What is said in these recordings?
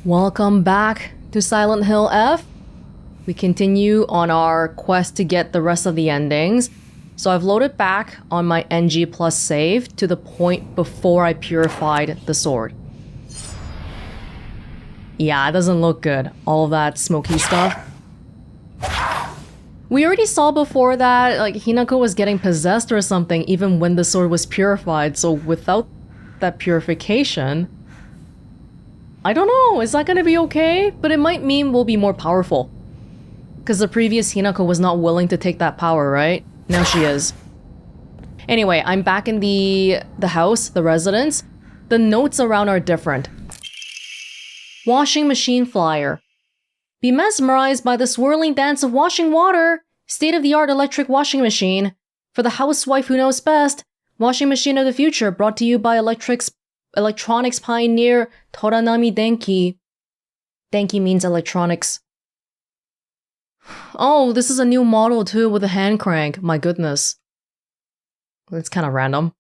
Welcome back to Silent Hill F. We continue on our quest to get the rest of the endings. So I've loaded back on my NG plus save to the point before I purified the sword. Yeah, it doesn't look good. All of that smoky stuff. We already saw before that, like, Hinako was getting possessed or something even when the sword was purified, so without that purification... I don't know, is that gonna be okay? But it might mean we'll be more powerful. Because the previous Hinako was not willing to take that power, right? Now she is. Anyway, I'm back in the house, the residence. The notes around are different. Washing machine flyer. Be mesmerized by the swirling dance of washing water. State-of-the-art electric washing machine. For the housewife who knows best. Washing machine of the future brought to you by electronics pioneer Toranami Denki. Denki means electronics. Oh, this is a new model too with a hand crank. My goodness. It's kind of random.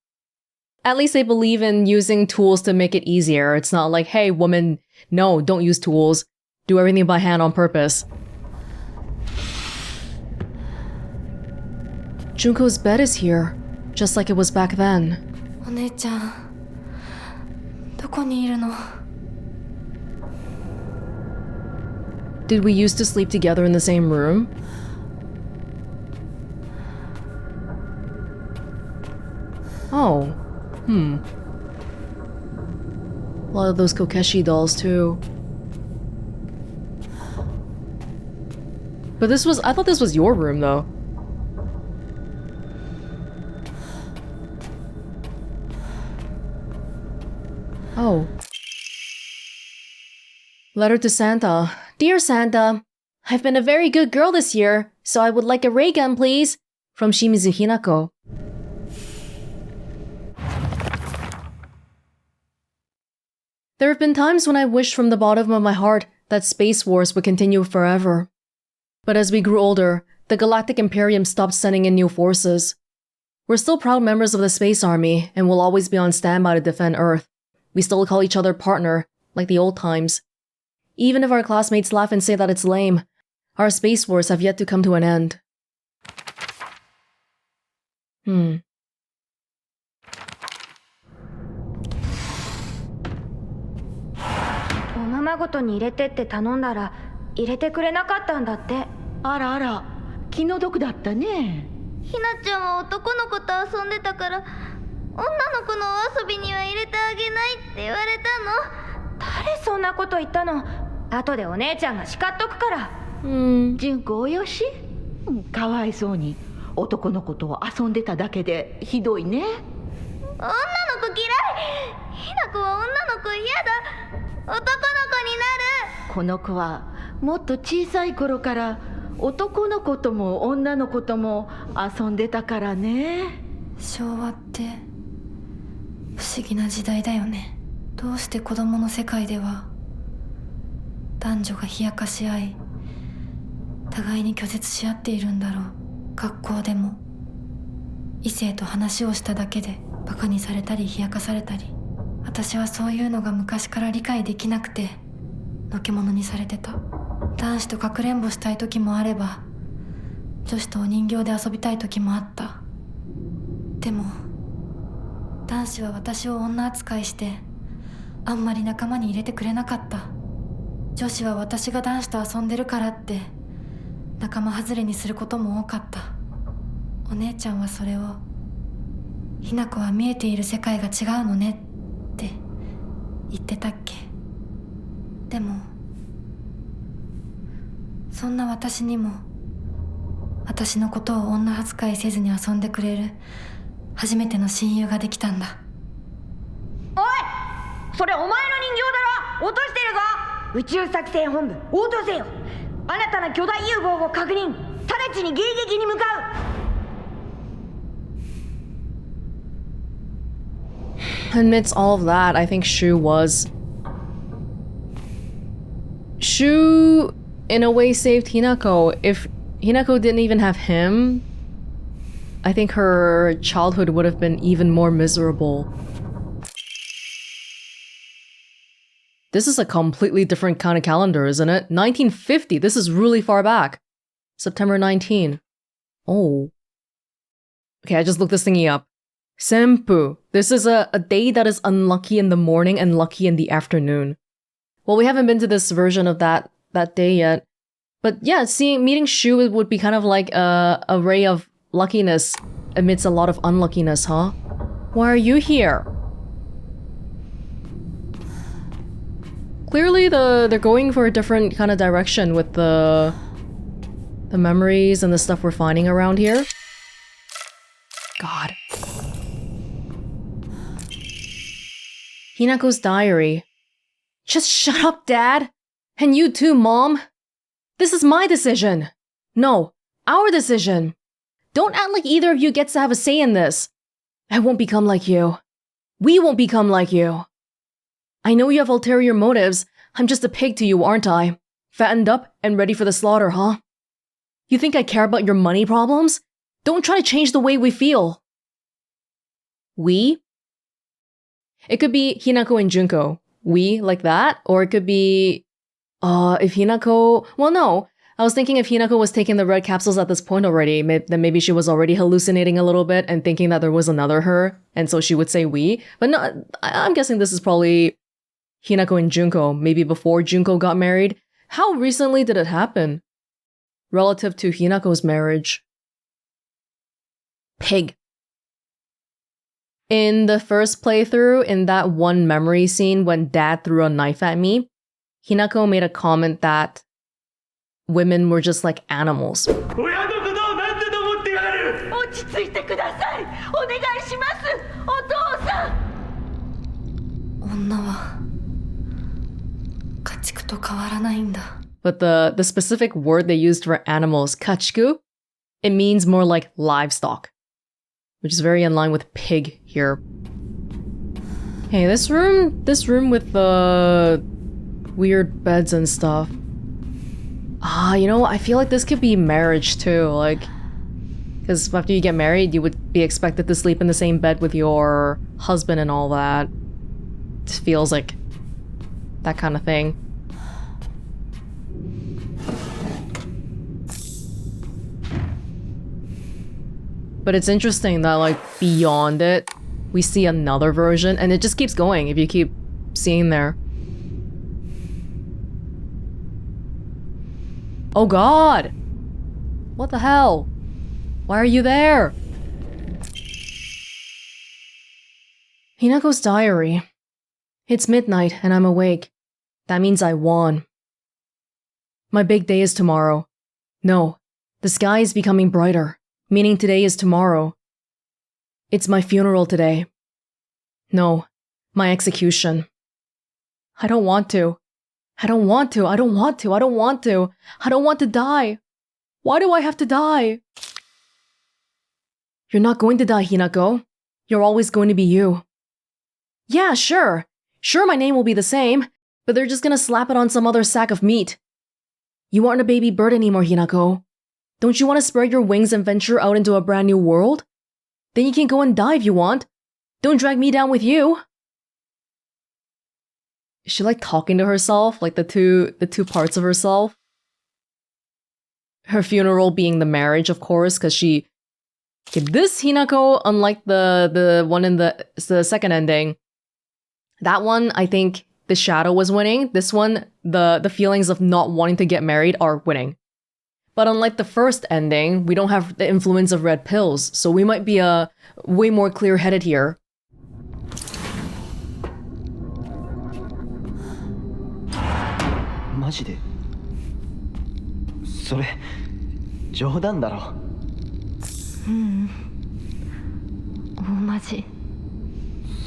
At least they believe in using tools to make it easier. It's not like, hey, woman, no, don't use tools. Do everything by hand on purpose. Junko's bed is here, just like it was back then. お姉ちゃん、どこにいるの? Did we used to sleep together in the same room? Oh, A lot of those Kokeshi dolls too. But I thought this was your room though. Oh. Letter to Santa. Dear Santa, I've been a very good girl this year, so I would like a ray gun, please. From Shimizu Hinako. There have been times when I wished from the bottom of my heart that Space Wars would continue forever. But as we grew older, the Galactic Imperium stopped sending in new forces. We're still proud members of the Space Army and will always be on standby to defend Earth. We still call each other partner, like the old times. Even if our classmates laugh and say that it's lame, our Space Wars have yet to come to an end. おままごとに入れてって頼んだら入れてくれなかったんだって。あらあら、気の毒だったね。ひなちゃんは男の子と遊んでたから女の子のお遊びには入れてあげないって言われたの。誰そんなこと言ったの？後でお姉ちゃんが叱っとくから。純子およし？かわいそうに男の子と遊んでただけでひどいね。女の子嫌い。ひな子は女の子嫌だ。男の子になる。この子はもっと小さい頃から男の子とも女の子とも遊んでたからね。昭和って不思議な時代だよね。どうして子供の世界では男女が冷やかし合い互いに拒絶し合っているんだろう。学校でも異性と話をしただけでバカにされたり冷やかされたり、私はそういうのが昔から理解できなくてのけ者にされてた。男子とかくれんぼしたい時もあれば女子とお人形で遊びたい時もあった。でも男子は私を女扱いしてあんまり仲間に入れてくれなかった。女子は私が男子と遊んでるからって仲間外れにすることも多かった。お姉ちゃんはそれをひな子は見えている世界が違うのねって言ってたっけ。でもそんな私にも私のことを女扱いせずに遊んでくれる初めての親友ができたんだ。おい、それお前の人形だろ。落としてるぞ。宇宙作戦本部応答せよ。新たな巨大 UFO を確認。直ちに迎撃に向かう。Amidst all of that, I think Shu, in a way, saved Hinako. If Hinako didn't even have him, I think her childhood would have been even more miserable. This is a completely different kind of calendar, isn't it? 1950. This is really far back. September 19. Oh. Okay, I just looked this thingy up. Senpu. This is a day that is unlucky in the morning and lucky in the afternoon. Well, we haven't been to this version of that day yet. But yeah, meeting Shu would be kind of like a ray of luckiness amidst a lot of unluckiness, huh? Why are you here? Clearly they're going for a different kind of direction with the memories and the stuff we're finding around here. God. Hinako's diary. Just shut up, Dad! And you too, Mom! This is my decision! No, our decision! Don't act like either of you gets to have a say in this. I won't become like you. We won't become like you. I know you have ulterior motives. I'm just a pig to you, aren't I? Fattened up and ready for the slaughter, huh? You think I care about your money problems? Don't try to change the way we feel. We? It could be Hinako and Junko. We, like that? Or it could be... if Hinako... Well, no. I was thinking if Hinako was taking the red capsules at this point already, then maybe she was already hallucinating a little bit and thinking that there was another her, and so she would say we. But no, I'm guessing this is probably Hinako and Junko, maybe before Junko got married. How recently did it happen? Relative to Hinako's marriage. Pig. In the first playthrough, in that one memory scene when Dad threw a knife at me, Hinako made a comment that women were just like animals. 落ち着いてください。お願いします。お父さん。女は家畜と変わらないんだ。 But the specific word they used for animals, kachiku, it means more like livestock, which is very in line with pig here. Hey, this room with the weird beds and stuff. You know, I feel like this could be marriage too, like, because after you get married, you would be expected to sleep in the same bed with your husband and all that. It just feels like that kind of thing. But it's interesting that, like, beyond it, we see another version, and it just keeps going if you keep seeing there. Oh god! What the hell? Why are you there? Hinako's diary. It's midnight and I'm awake. That means I won. My big day is tomorrow. No, the sky is becoming brighter, meaning today is tomorrow. It's my funeral today. No, my execution. I don't want to. I don't want to. I don't want to. I don't want to. I don't want to die. Why do I have to die? You're not going to die, Hinako. You're always going to be you. Yeah, sure. Sure, my name will be the same, but they're just gonna slap it on some other sack of meat. You aren't a baby bird anymore, Hinako. Don't you want to spread your wings and venture out into a brand new world? Then you can go and die if you want. Don't drag me down with you. Is she like talking to herself? Like the two parts of herself? Her funeral being the marriage, of course, because she... Okay, this Hinako, unlike the one in the second ending, that one, I think the shadow was winning. This one, the feelings of not wanting to get married are winning. But unlike the first ending, we don't have the influence of red pills, so we might be way more clear-headed here. マジでそれ冗談だろ。大マジ。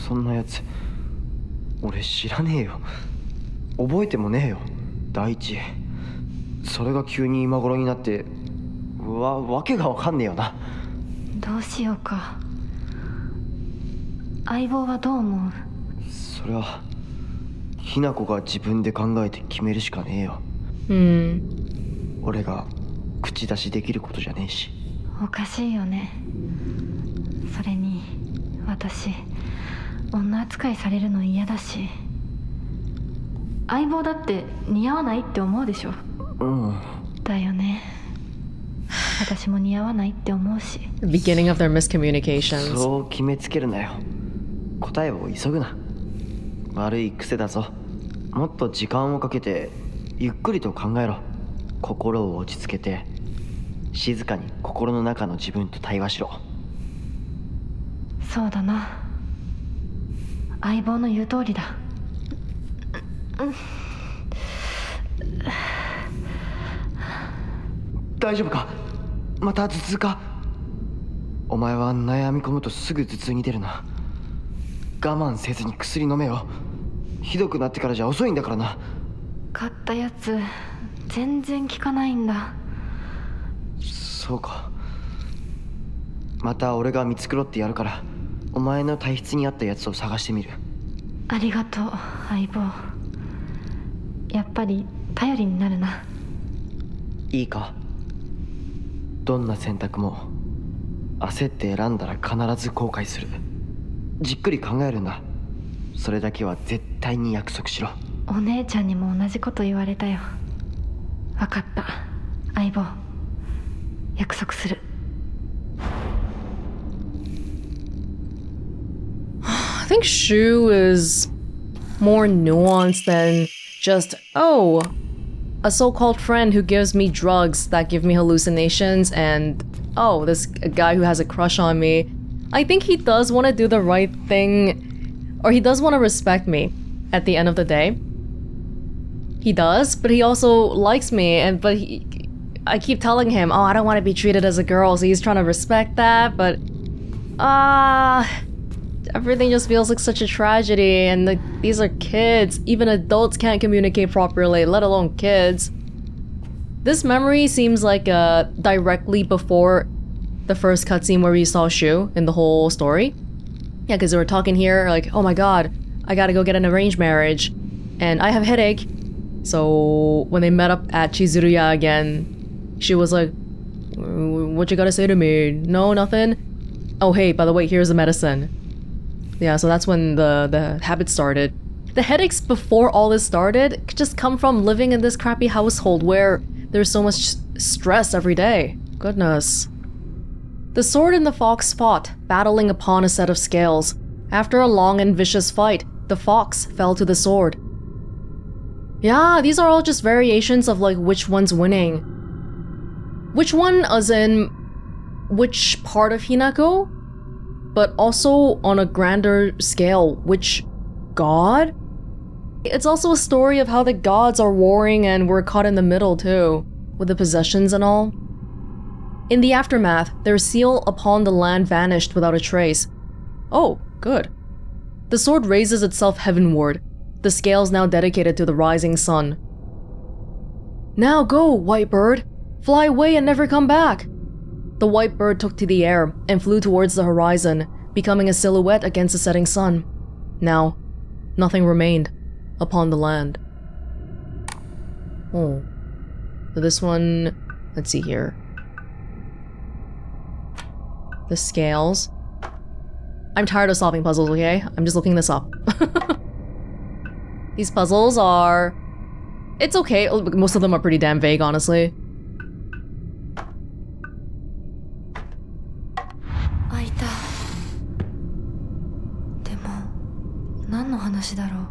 そんなやつ俺知らねえよ。覚えてもねえよ。第一それが急に今頃になってわけがわかんねえよな。どうしようか。相棒はどう思う？それはひな子が自分で考えて決めるしかねえよ。俺が口出しできることじゃねえし。おかしいよね。それに私女扱いされるの嫌だし。相棒だって似合わないって思うでしょ。うん。だよね。私も似合わないって思うし。 The beginning of their miscommunications. そう決めつけるなよ。答えを急ぐな。悪い癖だぞ。もっと時間をかけてゆっくりと考えろ。心を落ち着けて静かに心の中の自分と対話しろ。そうだな。相棒の言う通りだ。大丈夫か？また頭痛か？お前は悩み込むとすぐ頭痛に出るな。我慢せずに薬飲めよ。ひどくなってからじゃ遅いんだからな。買ったやつ全然効かないんだ。そうか。また俺が見繕ってやるから、お前の体質に合ったやつを探してみる。ありがとう相棒。やっぱり頼りになるな。いいか？どんな選択も焦って選んだら必ず後悔する。じっくり考えるんだ。それだけは絶対に約束しろ。お姉ちゃんにも同じこと言われたよ。分かった相棒、約束する。I think Shu is more nuanced than just, oh, a so-called friend who gives me drugs that give me hallucinations, and oh, this guy who has a crush on me. I think he does want to do the right thing, or he does want to respect me at the end of the day. He does, but he also likes me, I keep telling him, oh, I don't want to be treated as a girl, so he's trying to respect that, but everything just feels like such a tragedy, and these are kids. Even adults can't communicate properly, let alone kids. This memory seems like directly before the first cutscene where we saw Shu in the whole story. Yeah, because they were talking here like, oh my god, I gotta go get an arranged marriage, and I have a headache. So when they met up at Chizuruya again, she was like, what you gotta say to me? No, nothing? Oh hey, by the way, here's the medicine. Yeah, so that's when the habit started. The headaches before all this started could just come from living in this crappy household where there's so much stress every day. Goodness. The sword and the fox fought, battling upon a set of scales. After a long and vicious fight, the fox fell to the sword. Yeah, these are all just variations of like which one's winning. Which one as in which part of Hinako? But also on a grander scale, which god? It's also a story of how the gods are warring and we're caught in the middle too, with the possessions and all. In the aftermath, their seal upon the land vanished without a trace. Oh, good. The sword raises itself heavenward, the scales now dedicated to the rising sun. Now go, white bird! Fly away and never come back! The white bird took to the air and flew towards the horizon, becoming a silhouette against the setting sun. Now, nothing remained upon the land. Oh. So this one, let's see here. The scales. I'm tired of solving puzzles, okay? I'm just looking this up. These puzzles are... It's okay, most of them are pretty damn vague, honestly. 開いた。でも何の話だろう。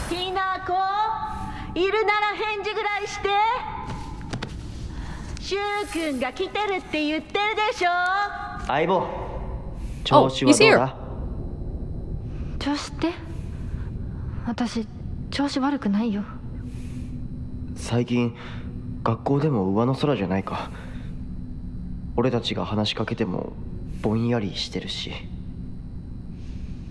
ひなこ、いるなら返事ぐらいして。しゅうくんが来てるって言ってるでしょ。相棒、調子はどうだ？調子って？私調子悪くないよ。最近学校でも上の空じゃないか。俺たちが話しかけてもぼんやりしてるし、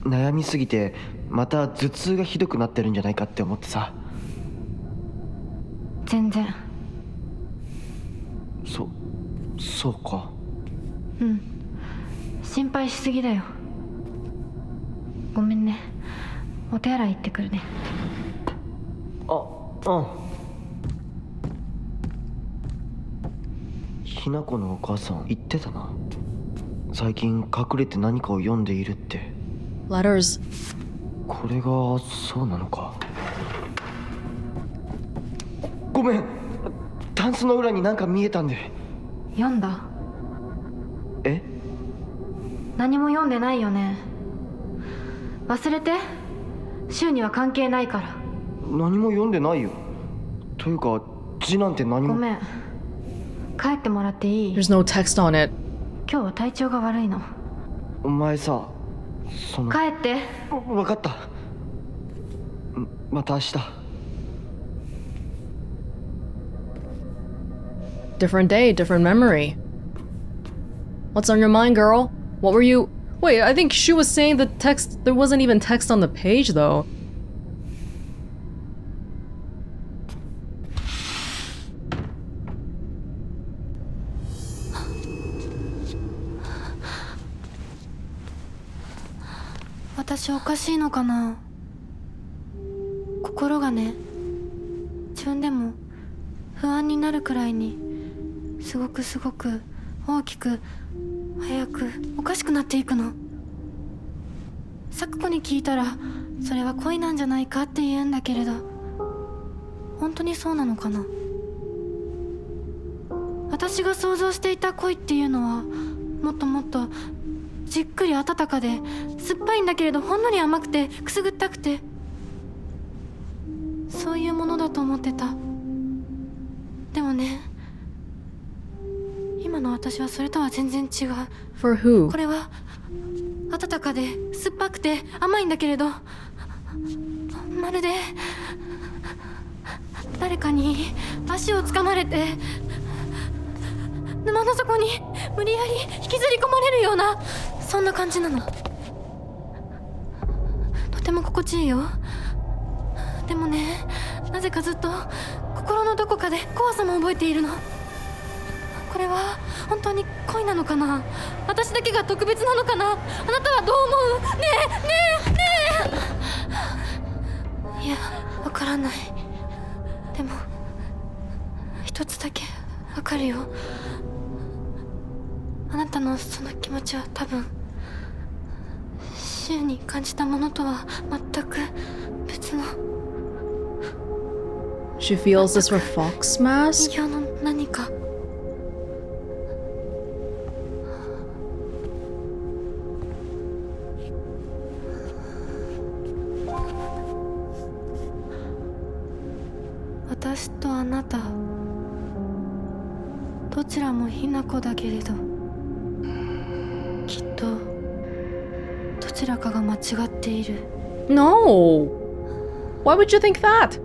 悩みすぎてまた頭痛がひどくなってるんじゃないかって思ってさ。全然。そうか。うん、心配しすぎだよ。ごめんね。お手洗い行ってくるね。あ、うん。ひなこのお母さん言ってたな。最近隠れて何かを読んでいるって。 Letters. これがそうなのか。ごめん、タンスの裏になんか見えたんで。読んだ？え？何も読んでないよね。忘れて。週には関係ないから。何も読んでないよ。というか字なんて何も。ごめん、帰ってもらっていい？ There's no text on it. 今日は体調が悪いの。お前さ、その。帰って。分かった。また明日。Different day, different memory. What's on your mind, girl? What were you... Wait, I think she was saying the text... There wasn't even text on the page, though. "私おかしいのかな。心がね、自分でも不安になるくらいにすごく大きく早くおかしくなっていくの。サクコに聞いたらそれは恋なんじゃないかって言うんだけれど、本当にそうなのかな。私が想像していた恋っていうのはもっともっとじっくり温かで酸っぱいんだけれど、ほんのり甘くてくすぐったくて、そういうものだと思ってた。でもね、今の私はそれとは全然違う。 For who? これは温かで酸っぱくて甘いんだけれど、まるで誰かに足をつかまれて沼の底に無理やり引きずり込まれるような、そんな感じなの。とても心地いいよ。でもね、なぜかずっと心のどこかで怖さも覚えているの。これは本当に恋なのかな。私だけが特別なのかな。あなたはどう思う？ねえ。いや、わからない。でも一つだけわかるよ。あなたのその気持ちは多分週に感じたものとは全く別の。 She feels this for Fox Mask? 人形の何か。私とあなた、どちらもひなこだけれど、きっとどちらかが間違っている。 No! Why would you think that?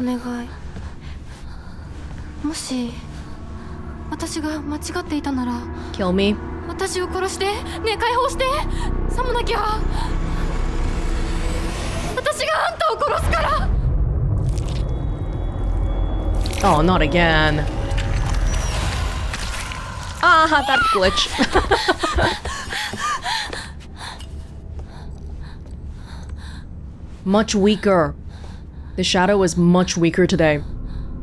お願い。もし私が間違っていたなら Kill me. 私を殺して。ねえ、解放して。さもなきゃ私があんたを殺すから。 Oh, not again. Ah, that glitch. Much weaker. The shadow is much weaker today.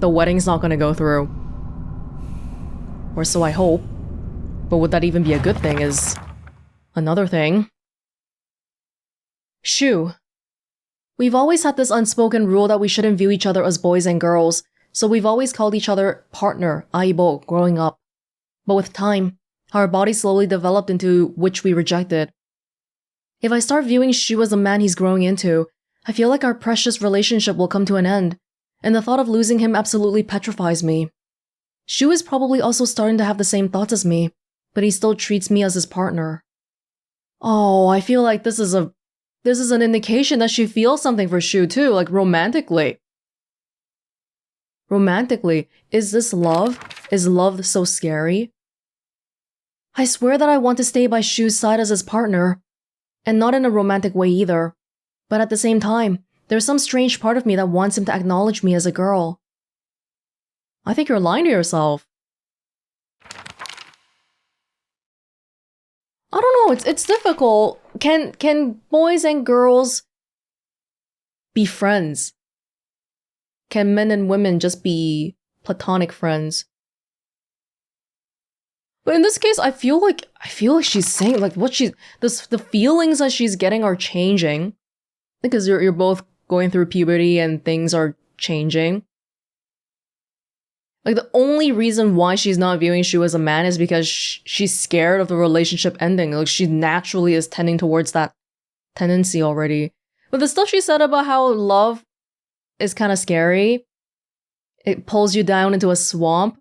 The wedding's not gonna go through. Or so I hope. But would that even be a good thing is another thing. Shu. We've always had this unspoken rule that we shouldn't view each other as boys and girls, so we've always called each other partner, aibo, growing up. But with time, our bodies slowly developed into which we rejected. If I start viewing Shu as the man he's growing into, I feel like our precious relationship will come to an end, and the thought of losing him absolutely petrifies me. Shu is probably also starting to have the same thoughts as me, but he still treats me as his partner. Oh, I feel like this is an indication that she feels something for Shu too, like romantically. Romantically, is this love? Is love so scary? I swear that I want to stay by Shu's side as his partner, and not in a romantic way either. But at the same time, there's some strange part of me that wants him to acknowledge me as a girl. I think you're lying to yourself. I don't know, it's difficult. Can boys and girls be friends? Can men and women just be platonic friends? But in this case, I feel like she's saying like the feelings that she's getting are changing. Because you're both going through puberty and things are changing. Like the only reason why she's not viewing Shu as a man is because she's scared of the relationship ending. Like she naturally is tending towards that tendency already. But the stuff she said about how love is kind of scary, it pulls you down into a swamp.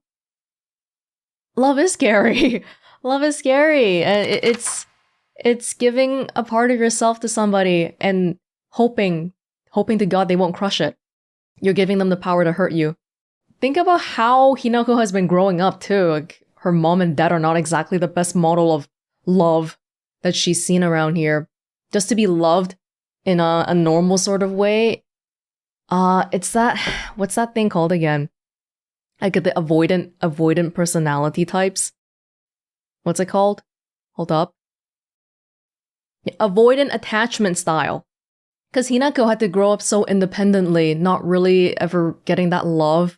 Love is scary. Love is scary. And it's giving a part of yourself to somebody and hoping to God they won't crush it. You're giving them the power to hurt you. Think about how Hinako has been growing up too. Like, her mom and dad are not exactly the best model of love that she's seen around here. Just to be loved in a normal sort of way. It's that, what's that thing called again? Like the avoidant personality types. What's it called? Hold up. Yeah, avoidant attachment style. Because Hinako had to grow up so independently, not really ever getting that love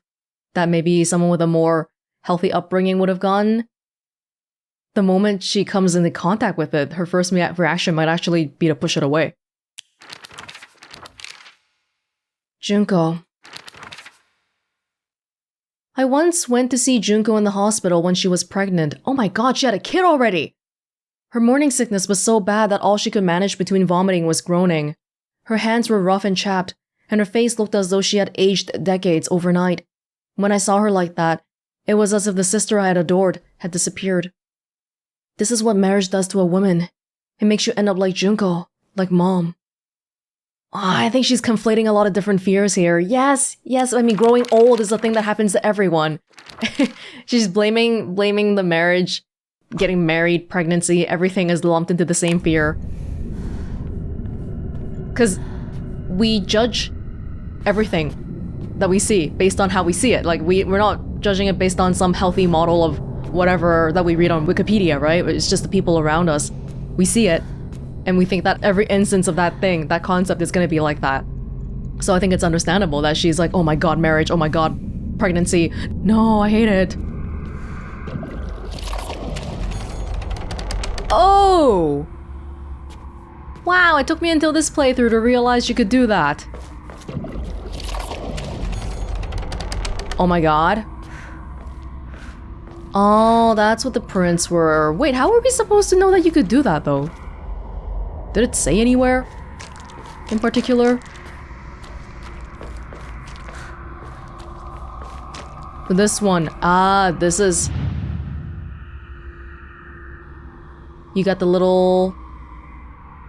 that maybe someone with a more healthy upbringing would have gotten. The moment she comes into contact with it, her first reaction might actually be to push it away. Junko. I once went to see Junko in the hospital when she was pregnant. Oh my god, she had a kid already! Her morning sickness was so bad that all she could manage between vomiting was groaning. Her hands were rough and chapped, and her face looked as though she had aged decades overnight. When I saw her like that, it was as if the sister I had adored had disappeared. This is what marriage does to a woman. It makes you end up like Junko, like mom. I think she's conflating a lot of different fears here. Yes, I mean, growing old is a thing that happens to everyone. She's blaming the marriage, getting married, pregnancy, everything is lumped into the same fear. Because we judge everything that we see based on how we see it. Like, we're not judging it based on some healthy model of whatever that we read on Wikipedia, right? It's just the people around us. We see it, and we think that every instance of that thing, that concept is going to be like that. So I think it's understandable that she's like, oh my god, marriage, oh my god, pregnancy. No, I hate it. Oh! Wow, it took me until this playthrough to realize you could do that. Oh my god. Oh, that's what the prints were. Wait, how were we supposed to know that you could do that, though? Did it say anywhere in particular? This one. Ah, this is... You got the little...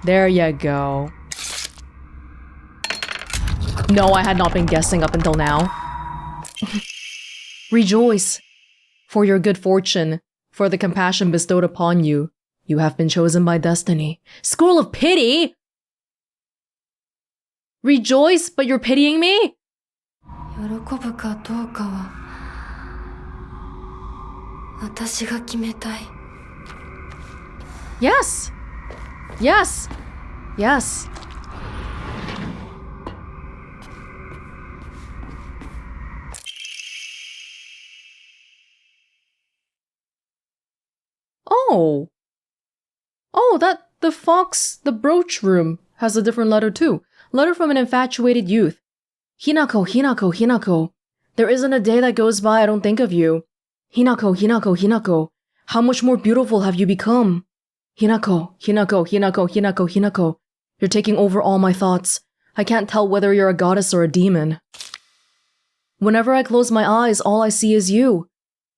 There you go. No, I had not been guessing up until now. Rejoice for your good fortune, for the compassion bestowed upon you. You have been chosen by destiny. School of pity? Rejoice, but you're pitying me? 喜ぶかどうかは私が決めたい。 Yes. Yes. Yes. Oh. Oh, the brooch room has a different letter too. Letter from an infatuated youth. Hinako, Hinako, Hinako. There isn't a day that goes by I don't think of you. Hinako, Hinako, Hinako. How much more beautiful have you become? Hinako, Hinako, Hinako, Hinako, Hinako. You're taking over all my thoughts. I can't tell whether you're a goddess or a demon. Whenever I close my eyes, all I see is you.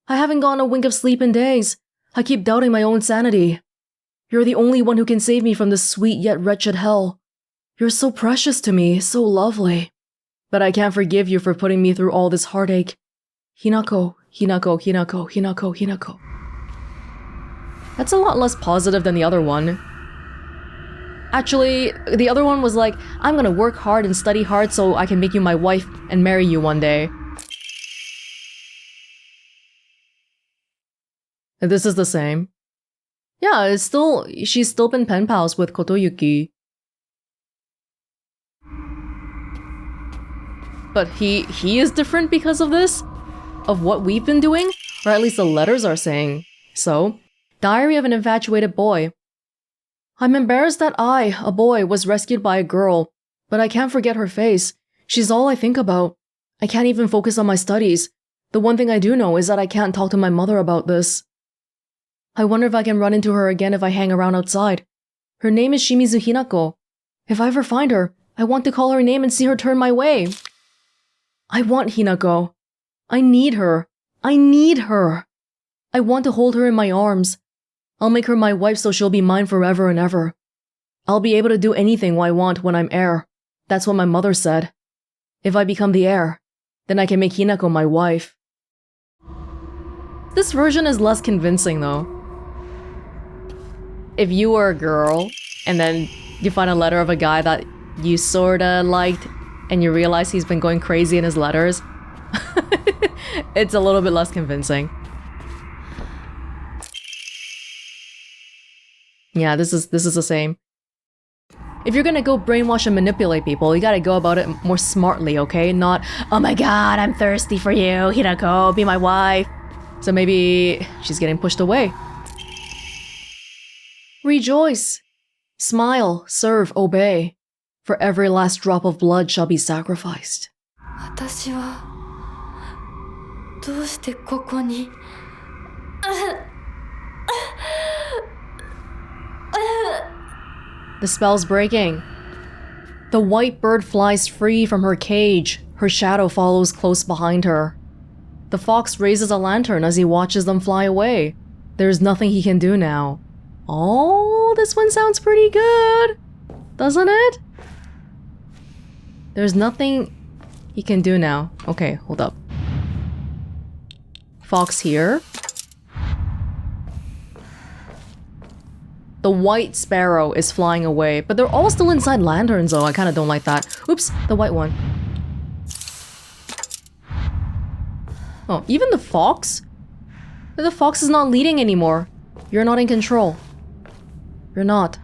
I haven't gotten a wink of sleep in days. I keep doubting my own sanity. You're the only one who can save me from this sweet yet wretched hell. You're so precious to me, so lovely. But I can't forgive you for putting me through all this heartache. Hinako, Hinako, Hinako, Hinako, Hinako. That's a lot less positive than the other one. Actually, the other one was like, I'm gonna work hard and study hard so I can make you my wife and marry you one day. And this is the same. Yeah, she's still been pen pals with Kotoyuki. But he is different because of this? Of what we've been doing? Or at least the letters are saying So, Diary of an Infatuated Boy. I'm embarrassed that I, a boy, was rescued by a girl, but I can't forget her face. She's all I think about. I can't even focus on my studies. The one thing I do know is that I can't talk to my mother about this. I wonder if I can run into her again if I hang around outside. Her name is Shimizu Hinako. If I ever find her, I want to call her name and see her turn my way. I want Hinako. I need her. I need her. I want to hold her in my arms. I'll make her my wife so she'll be mine forever and ever. I'll be able to do anything I want when I'm heir. That's what my mother said. If I become the heir, then I can make Hinako my wife. This version is less convincing though. If you were a girl, and then you find a letter of a guy that you sorta liked, and you realize he's been going crazy in his letters, it's a little bit less convincing. Yeah, this is the same. If you're gonna go brainwash and manipulate people, you gotta go about it more smartly, okay? Not, oh my god, I'm thirsty for you, Hinako, be my wife. So maybe she's getting pushed away. Rejoice. Smile, serve, obey. For every last drop of blood shall be sacrificed. 私はどうしてここに The spell's breaking. The white bird flies free from her cage. Her shadow follows close behind her. The fox raises a lantern as he watches them fly away. There's nothing he can do now. Oh, this one sounds pretty good, doesn't it? There's nothing he can do now. Okay, hold up. Fox here. The white sparrow is flying away, but they're all still inside lanterns though. I kind of don't like that. Oops, the white one. Oh, even the fox? The fox is not leading anymore. You're not in control. You're not.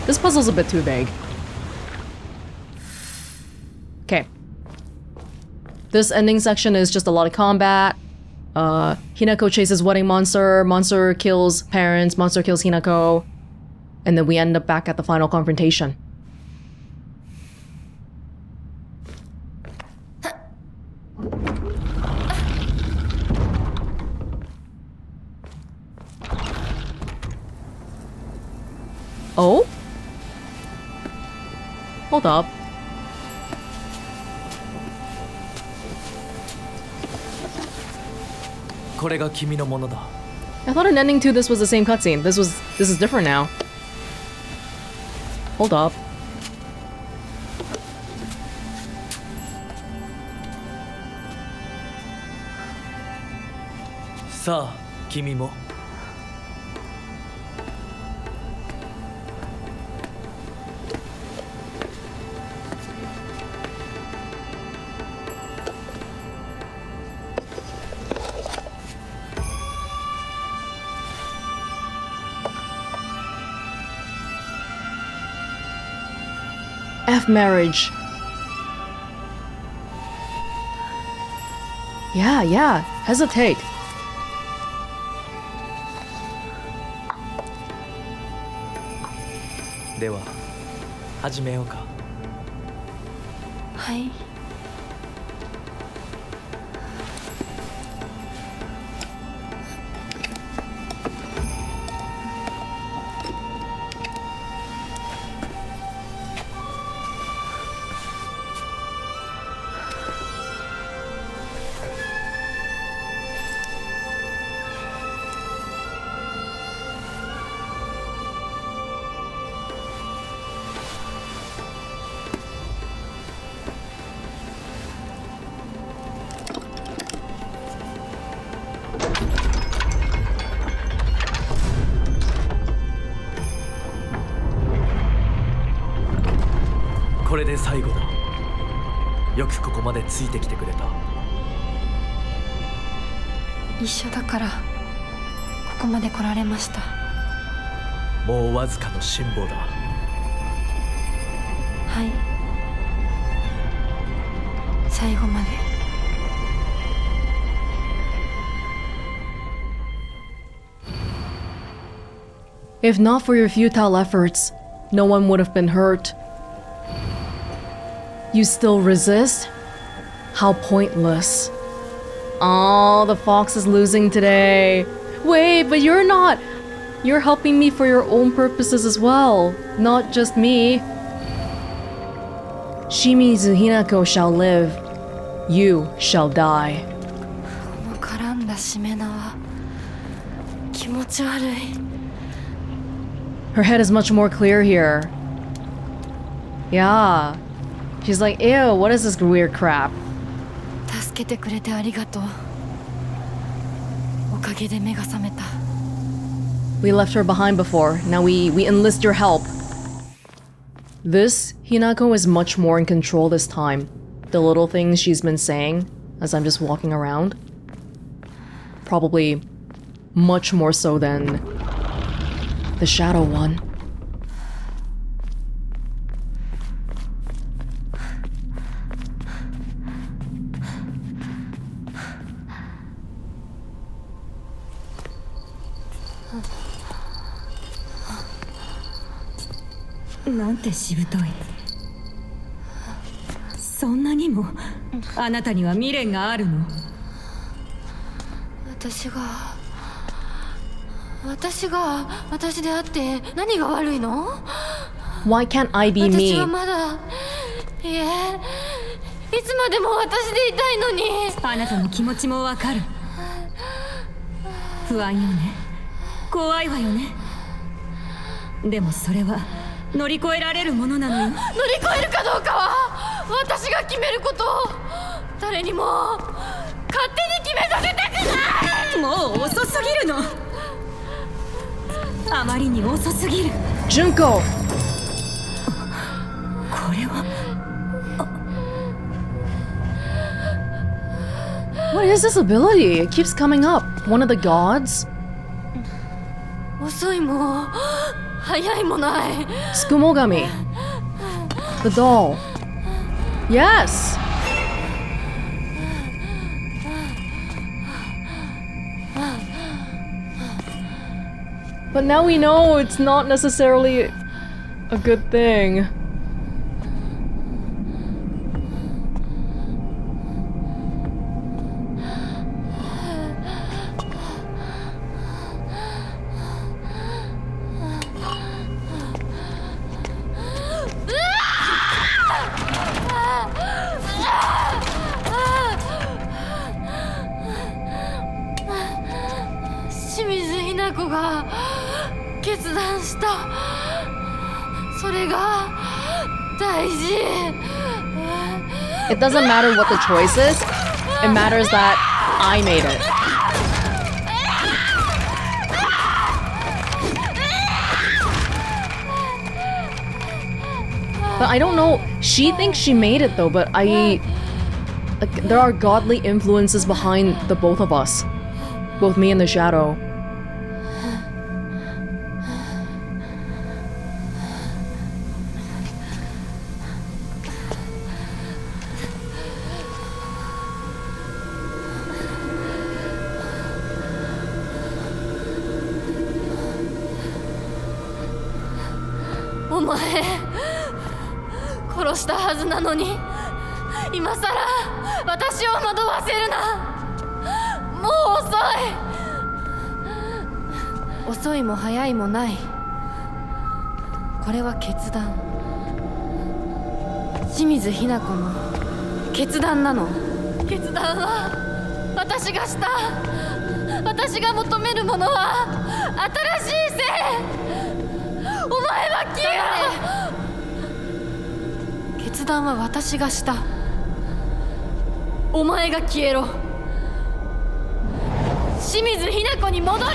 This puzzle's a bit too vague. Okay. This ending section is just a lot of combat. Hinako chases wedding monster, monster kills parents, monster kills Hinako, and then we end up back at the final confrontation. Oh? Hold up. I thought in ending 2 this was the same cutscene. This is different now. Hold up. Sa, kimi mo. F marriage. Yeah, hesitate. Dewa, hajimeyouka. はい これで最後だ。よくここまでついてきてくれた。一緒だからここまで来られました。もうわずかの辛抱だ。はい If not for your futile efforts, no one would have been hurt. You still resist? How pointless. Oh, the fox is losing today. Wait, but you're not. You're helping me for your own purposes as well, not just me. Shimizu Hinako shall live. You shall die. この絡んだしめ縄気持ち悪い。 Her head is much more clear here. Yeah. She's like, ew, what is this weird crap? 助けてくれてありがとう。おかげで目が覚めた。 We left her behind before. Now we enlist your help. This Hinako is much more in control this time. The little things she's been saying as I'm just walking around. Probably much more so than the shadow one. Nante shibutoi. そんなにもあなたには未練があるの？私であって何が悪いの？ Why can't I be 私 me? はまだいつまでも私でいたいのに。あなたの気持ちもわかる。不安よね。怖いわよね。でもそれは乗り越えられるものなのよ。乗り越えるかどうかは私が決めること。誰にも勝手に決めさせたくない。もう遅すぎるの。あまりに遅すぎる。Junko! これは What is this ability? It keeps coming up. One of the gods? 遅いも早いもない。 Tsukimogami. The doll. Yes! But now we know it's not necessarily a good thing. Shimizu Hinako が決断した。それが大事。 It doesn't matter what the choice is. It matters that I made it. But I don't know. She thinks she made it though, but there are godly influences behind the both of us. Both me and the shadow. Oh, お前殺したはずなのに今さら私を惑わせるな。もう遅いも早いもない。これは決断。清水日奈子の決断なの。決断は私がした。私が求めるものは新しい性。お前は消えろ。決断は私がした。お前が消えろ。清水日奈子に戻れ。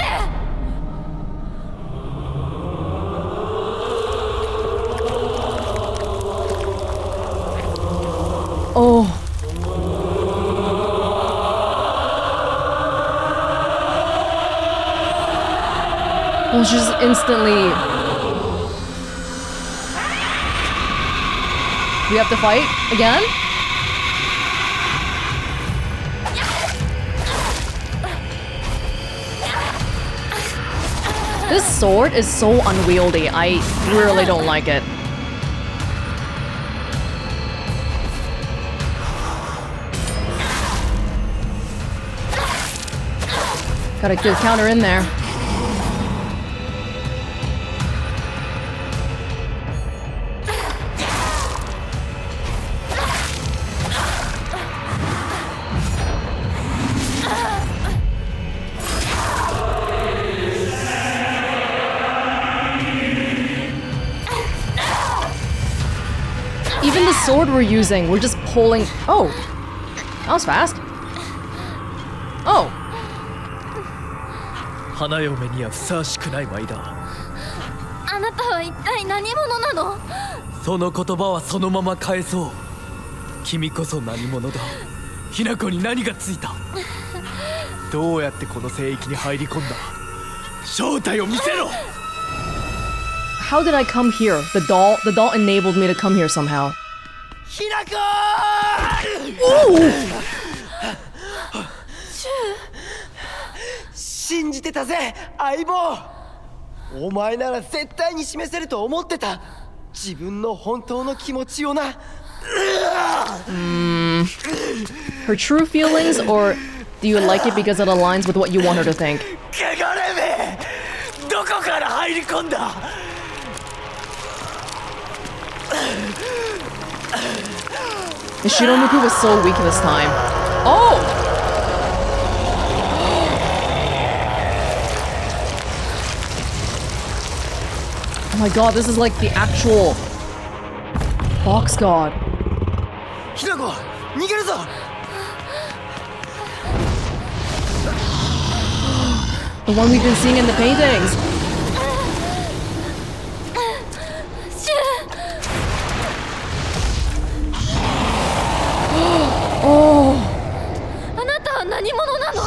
Oh. Well, she just instantly... We have to fight again? This sword is so unwieldy. I really don't like it. Got a good counter in there. Even the sword we're using, we're just pulling. Oh, that was fast. Oh. 花嫁にはふさわしくない舞だ。あなたは一体何者なの？その言葉はそのまま返そう。君こそ何者だ。ひなこに何がついた。どうやってこの聖域に入り込んだ。正体を見せろ。How did I come here? The doll enabled me to come here somehow. ひなこ信じてたぜ相棒。お前なら絶対に示せると思ってた。自分の本当の気持ちをな。Her true feelings, or do you like it because it aligns with what you want her to think? 汚れめどこから入り込んだ。Shiromuku was so weak this time. Oh! Oh my god, this is like the actual Fox God. ひなこ逃げるぞ。The one we've been seeing in the paintings. Oh. あなたは何者なの？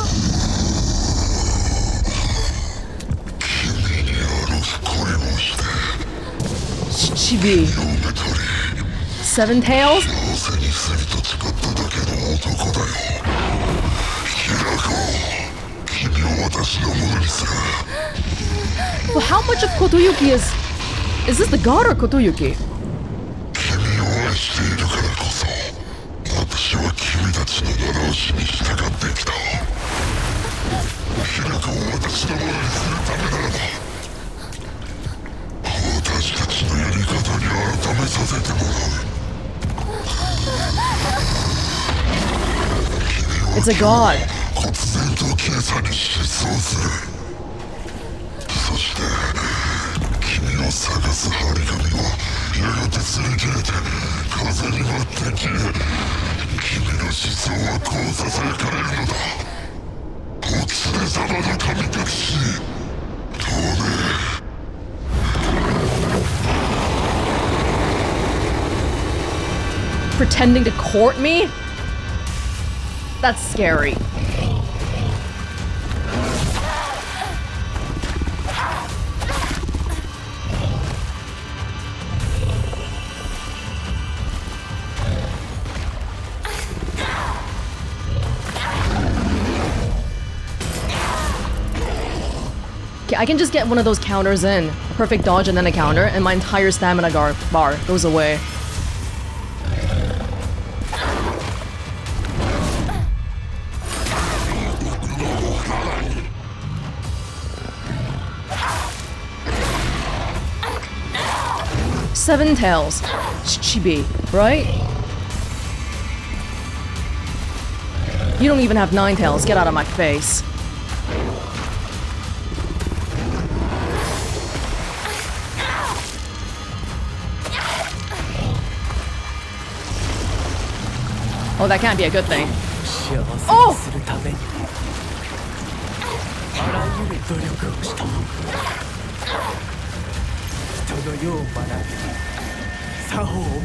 Chibi. Seven Tails? Well, how much of Kotoyuki is this the god or Kotoyuki? It's a god. Pretending to court me? That's scary. Okay, I can just get one of those counters in. A perfect dodge and then a counter, and my entire stamina bar goes away. Seven Tails. Chibi, right? You don't even have 9 tails. Get out of my face. Oh, that can't be a good thing. Oh! 人の世を学び、作法を学び、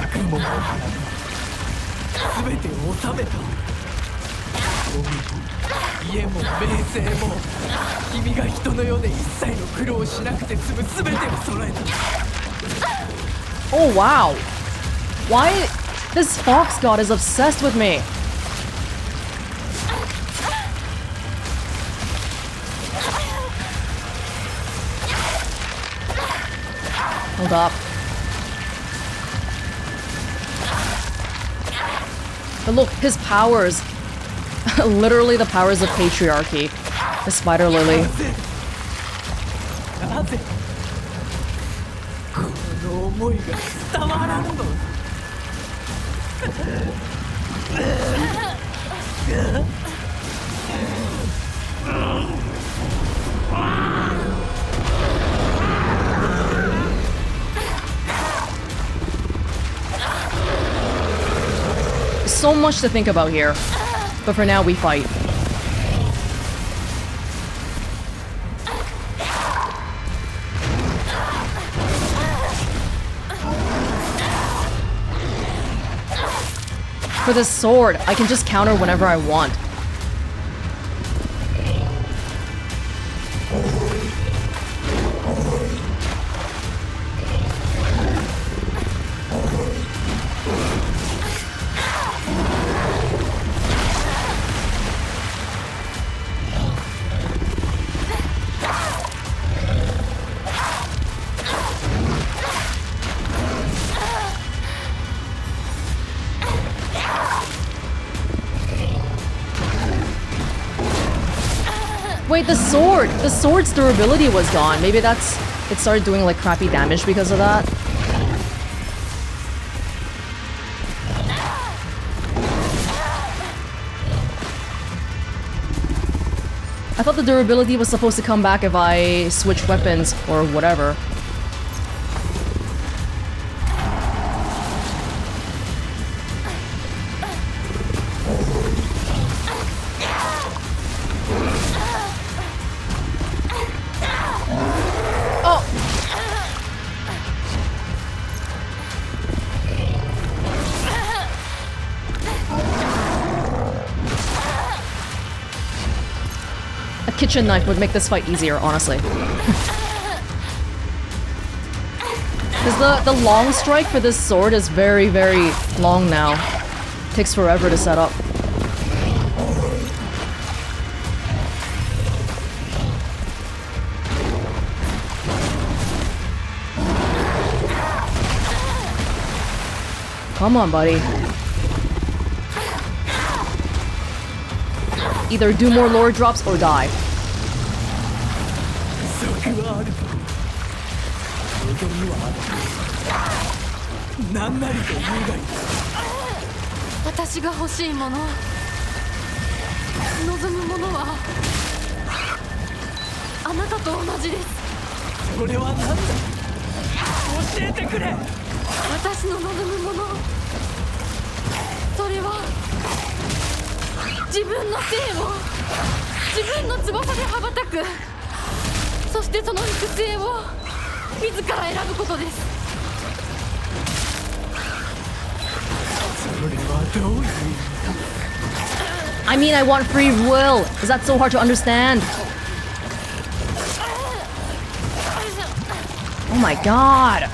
学問を学び、全てを収めた。海も家も名声も、君が人の世で一切の苦労をしなくて済む全てを揃えた。Oh wow! Why this fox god is obsessed with me? Hold up. But look, his powers. Literally the powers of patriarchy. The spider lily. なぜこの思いが伝わらぬの So much to think about here. But for now, we fight. For this sword, I can just counter whenever I want. Wait, the sword! The sword's durability was gone. Maybe that's... It started doing like crappy damage because of that. I thought the durability was supposed to come back if I switch weapons or whatever. Kitchen knife would make this fight easier, honestly. Because the long strike for this sword is very, very long now. Takes forever to set up. Come on, buddy. Either do more lore drops or die. 何なりと言うがいい。私が欲しいもの、望むものはあなたと同じです。それは何だ。教えてくれ。私の望むもの、それは自分の性を自分の翼で羽ばたく、そしてその複製を自ら選ぶことです。 I mean, I want free will. Is that so hard to understand? Oh my god.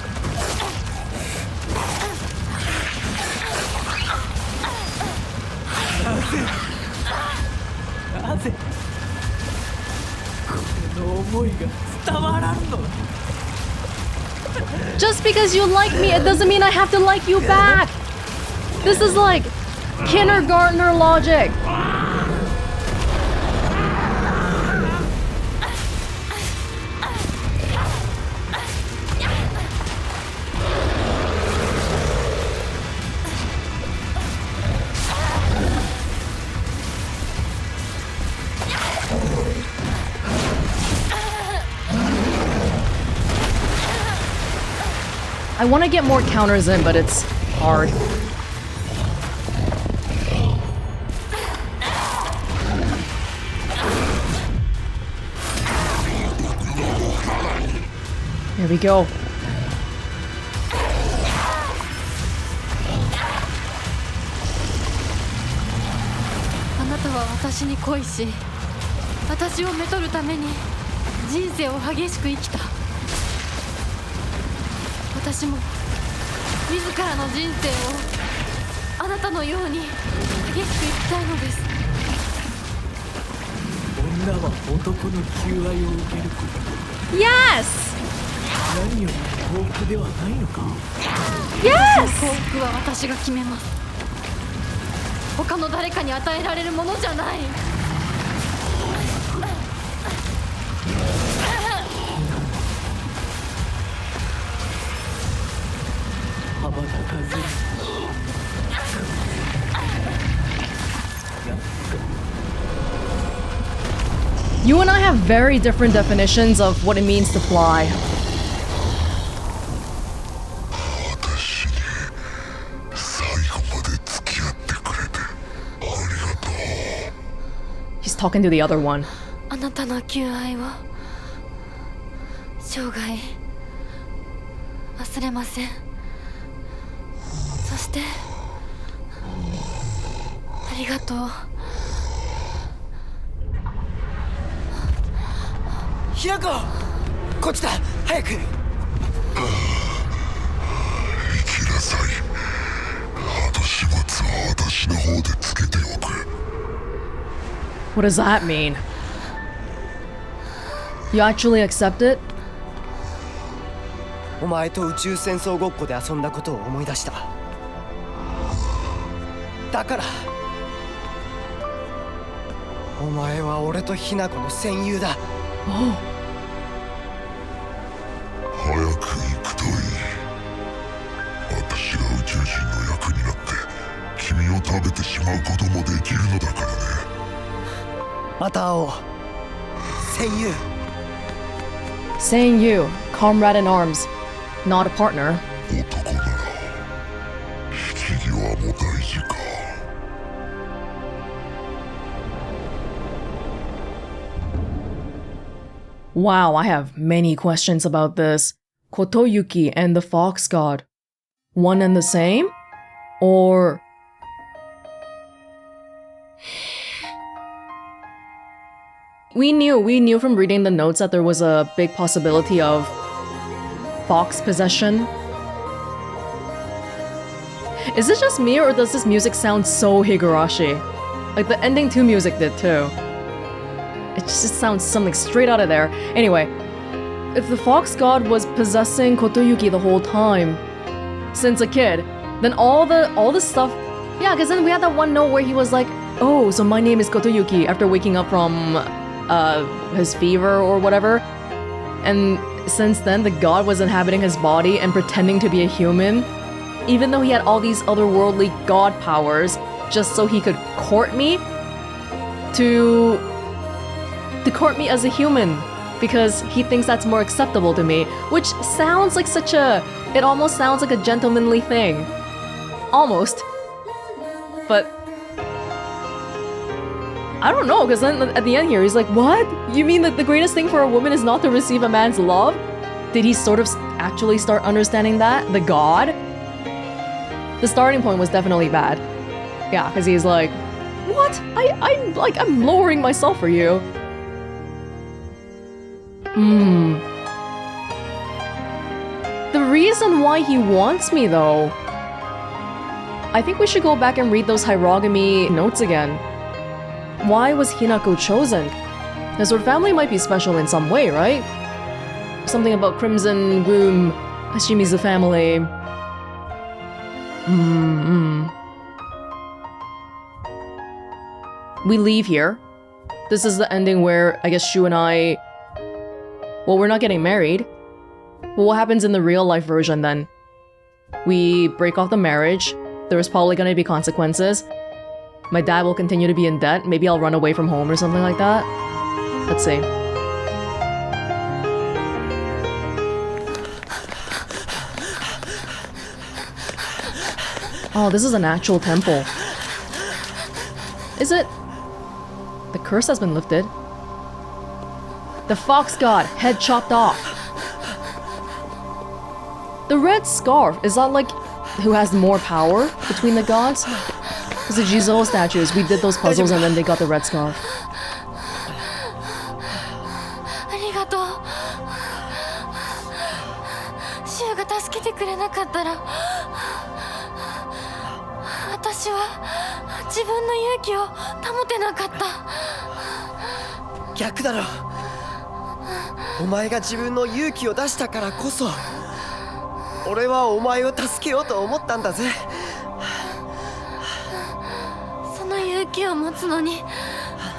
Just because you like me, it doesn't mean I have to like you back. This is like kindergartner logic. I want to get more counters in, but it's hard. Here we go. She に恋し、私をめとるために人生を激しく生きた。私も自らの人生をあなたのように激しく生きたいのです。女は男の求愛を受けること。Yes! 何より幸福ではないのか。幸福は私が決めます。他の誰かに与えられるものじゃない。羽ばたかずに。You and I have very different definitions of what it means to fly. He's talking to the other one. あなたの求愛を生涯忘れません。そしてありがとう。ひなこ、こっちだ、早く。行きなさい。後始末は私の方でつけておく。What does that mean? You actually accept it? お前と宇宙戦争ごっこで遊んだことを思い出した。だからお前は俺とひなこの戦友だ。早く行くといい。私が宇宙人の役になって君を食べてしまうこともできるのだからね。また会おう、戦友。Saying you, comrade in arms, not a partner. 男なら引き際も大事か。Wow, I have many questions about this. Kotoyuki and the Fox God. One and the same? Or... We knew from reading the notes that there was a big possibility of fox possession. Is it just me, or does this music sound so Higurashi? Like the ending to music did too. It just sounds something straight out of there. Anyway, if the fox god was possessing Kotoyuki the whole time, since a kid, then all the stuff... Yeah, because then we had that one note where he was like, oh, so my name is Kotoyuki, after waking up from his fever or whatever. And since then, the god was inhabiting his body and pretending to be a human, even though he had all these otherworldly god powers, just so he could court me to court me as a human, because he thinks that's more acceptable to me, which sounds like such a... It almost sounds like a gentlemanly thing. Almost. But... I don't know, because then at the end here, he's like, what? You mean that the greatest thing for a woman is not to receive a man's love? Did he sort of actually start understanding that? The god? The starting point was definitely bad. Yeah, because he's like, what? I'm lowering myself for you. The reason why he wants me, though... I think we should go back and read those hierogamy notes again. Why was Hinako chosen? Because her family might be special in some way, right? Something about Crimson Womb, Shimizu family. We leave here. This is the ending where I guess Shu and I... Well, we're not getting married. But what happens in the real life version then? We break off the marriage. There's probably gonna be consequences. My dad will continue to be in debt. Maybe I'll run away from home or something like that. Let's see. Oh, this is an actual temple. Is it? The curse has been lifted. The fox god, head chopped off. The red scarf, is that like who has more power between the gods? Because the Jizo statues, we did those puzzles and then they got the red scarf. ありがとう。シュウが助けてくれなかったら、私は自分の勇気を保てなかった。逆だろ。お前が自分の勇気を出したからこそ俺はお前を助けようと思ったんだぜ。その勇気を持つのに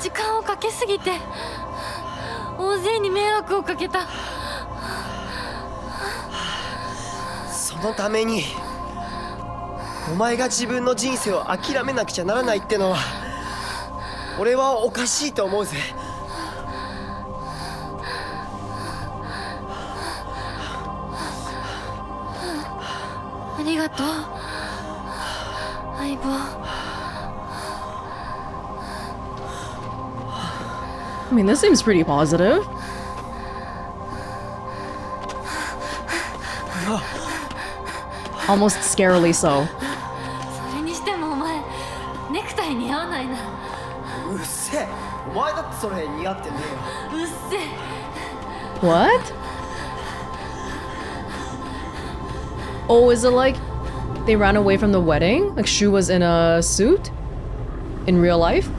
時間をかけすぎて大勢に迷惑をかけた。そのためにお前が自分の人生を諦めなくちゃならないってのは俺はおかしいと思うぜ。ありがとう相棒。I mean, this seems pretty positive. Almost scarily so. それにしてもお前ネクタイ似合わないな。うっせえ、お前だってそれ似合ってねえよ。うっせえ。 What? Oh, is it like they ran away from the wedding? Like Shu was in a suit? In real life?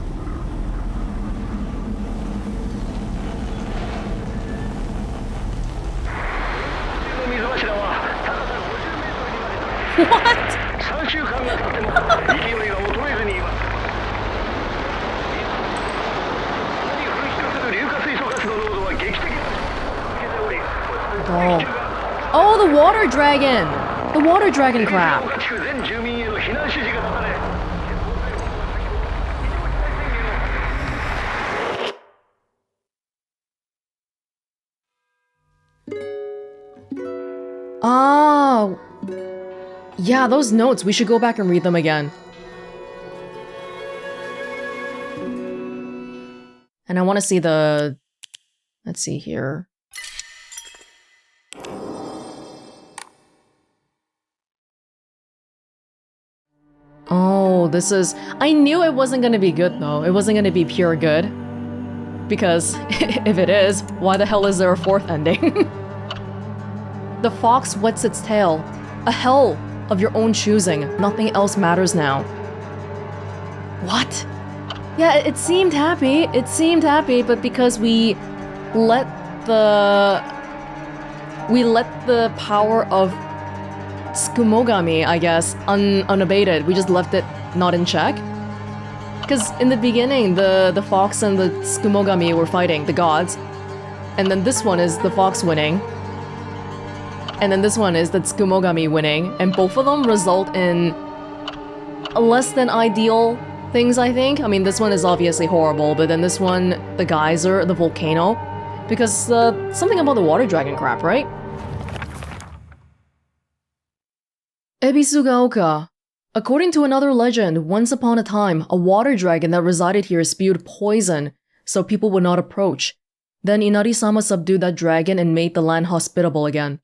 What? Oh. Oh, the water dragon! The water dragon crap! Oh. Yeah, those notes, we should go back and read them again. And I want to see the... Let's see here. Oh, this is... I knew it wasn't going to be good, though. It wasn't going to be pure good. Because if it is, why the hell is there a fourth ending? The fox whets its tail. A hell of your own choosing. Nothing else matters now. What? Yeah, it seemed happy. It seemed happy, but because we let the power of Tsukimogami, I guess, unabated. We just left it not in check. Because in the beginning, the fox and the Tsukimogami were fighting, the gods. And then this one is the fox winning. And then this one is the Tsukimogami winning. And both of them result in less than ideal things, I think. I mean, this one is obviously horrible, but then this one, the geyser, the volcano. Because something about the water dragon crap, right? Ebisugaoka. According to another legend, once upon a time, a water dragon that resided here spewed poison so people would not approach. Then Inari-sama subdued that dragon and made the land hospitable again.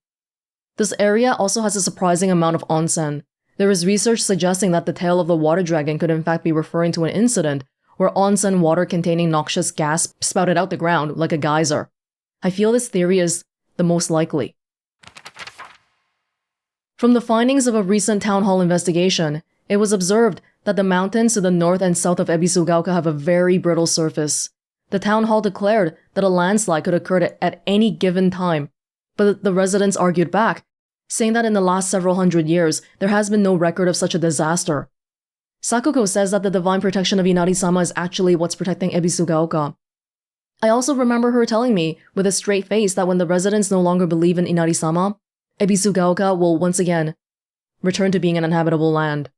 This area also has a surprising amount of onsen. There is research suggesting that the tale of the water dragon could in fact be referring to an incident where onsen water containing noxious gas spouted out the ground like a geyser. I feel this theory is the most likely. From the findings of a recent town hall investigation, it was observed that the mountains to the north and south of Ebisugaoka have a very brittle surface. The town hall declared that a landslide could occur at any given time, but the residents argued back, saying that in the last several hundred years, there has been no record of such a disaster. Sakuko says that the divine protection of Inari-sama is actually what's protecting Ebisugaoka. I also remember her telling me, with a straight face, that when the residents no longer believe in Inari-sama, Ebisugaoka will once again return to being an inhabitable land.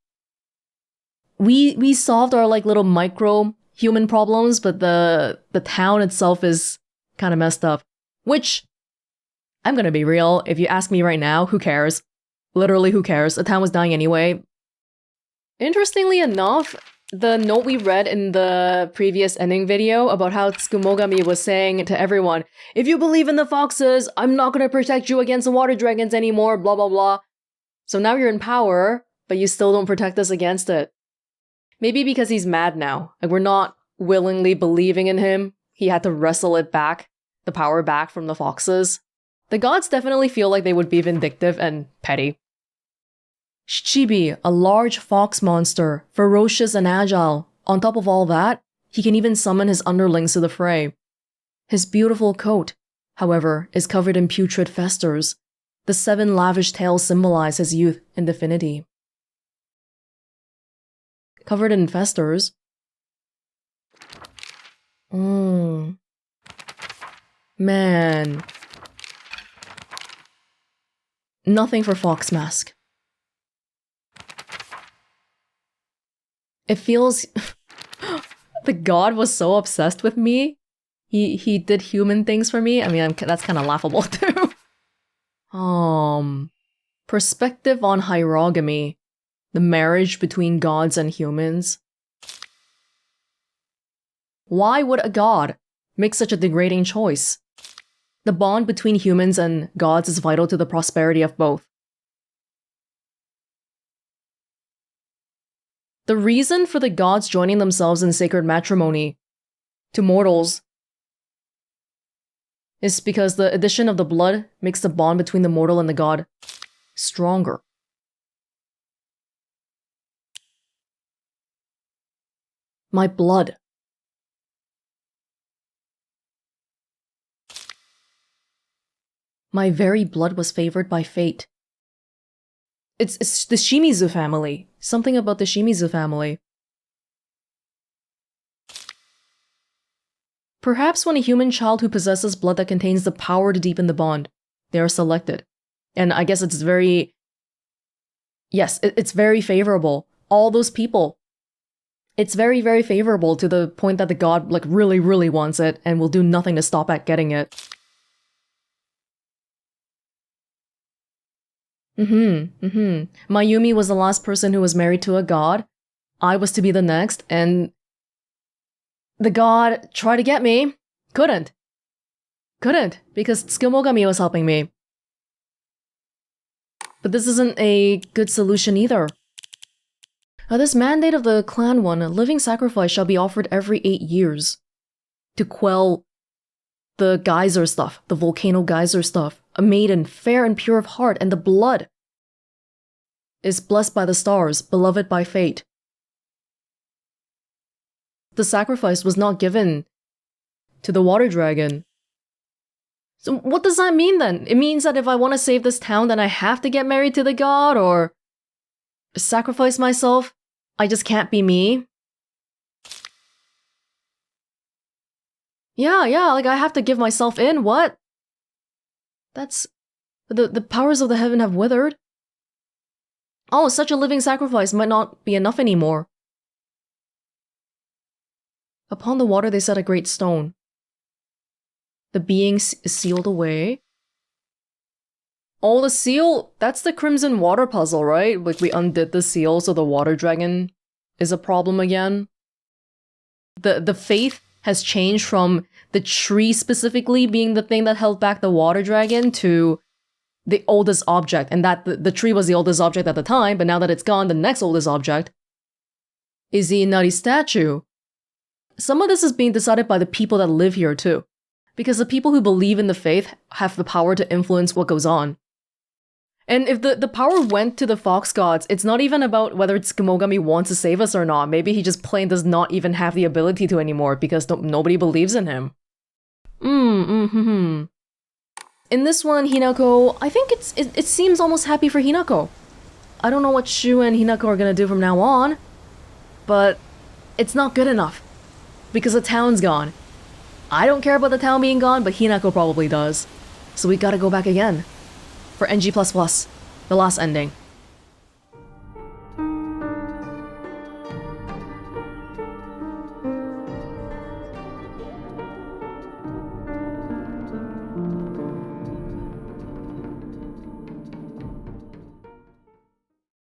We solved our like little micro human problems, but the town itself is kind of messed up. Which, I'm gonna be real, if you ask me right now, who cares? Literally, who cares? The town was dying anyway. Interestingly enough, the note we read in the previous ending video about how Tsukimogami was saying to everyone, if you believe in the foxes, I'm not gonna protect you against the water dragons anymore, blah blah blah. So now you're in power, but you still don't protect us against it. Maybe because he's mad now. Like, we're not willingly believing in him. He had to wrestle it back, the power back from the foxes. The gods definitely feel like they would be vindictive and petty. Shichibi, a large fox monster, ferocious and agile. On top of all that, he can even summon his underlings to the fray. His beautiful coat, however, is covered in putrid festers. The 7 lavish tails symbolize his youth and divinity. Covered in festers. Man. Nothing for Fox Mask. It feels... The god was so obsessed with me. He did human things for me. I mean, that's kind of laughable too. Perspective on hierogamy. The marriage between gods and humans. Why would a god make such a degrading choice? The bond between humans and gods is vital to the prosperity of both. The reason for the gods joining themselves in sacred matrimony to mortals is because the addition of the blood makes the bond between the mortal and the god stronger. My blood. My very blood was favored by fate. It's the Shimizu family. Something about the Shimizu family. Perhaps when a human child who possesses blood that contains the power to deepen the bond, they are selected. And I guess it's very... Yes, it's very favorable. All those people. It's very, very favorable to the point that the god like really, really wants it and will do nothing to stop at getting it. Mayumi was the last person who was married to a god. I was to be the next, and the god tried to get me. Couldn't, because Tsukimogami was helping me. But this isn't a good solution either. This mandate of the clan one, a living sacrifice shall be offered every 8 years to quell the geyser stuff, the volcano geyser stuff. A maiden, fair and pure of heart, and the blood is blessed by the stars, beloved by fate. The sacrifice was not given to the water dragon. So what does that mean then? It means that if I want to save this town, then I have to get married to the god, or sacrifice myself? I just can't be me? Yeah, like I have to give myself in, what? That's... The powers of the heaven have withered. Oh, such a living sacrifice might not be enough anymore. Upon the water they set a great stone. The being is sealed away. Oh, the seal, that's the Crimson Water puzzle, right? Like we undid the seal, so the water dragon is a problem again. The faith has changed from the tree specifically being the thing that held back the water dragon to the oldest object, and that the tree was the oldest object at the time, but now that it's gone, the next oldest object is the Inari statue. Some of this is being decided by the people that live here too, because the people who believe in the faith have the power to influence what goes on. And if the power went to the fox gods, it's not even about whether Tsukimogami wants to save us or not. Maybe he just plain does not even have the ability to anymore because nobody believes in him. In this one, Hinako, I think it seems almost happy for Hinako. I don't know what Shu and Hinako are gonna do from now on, but it's not good enough because the town's gone. I don't care about the town being gone, but Hinako probably does. So we gotta go back again for NG++, the last ending.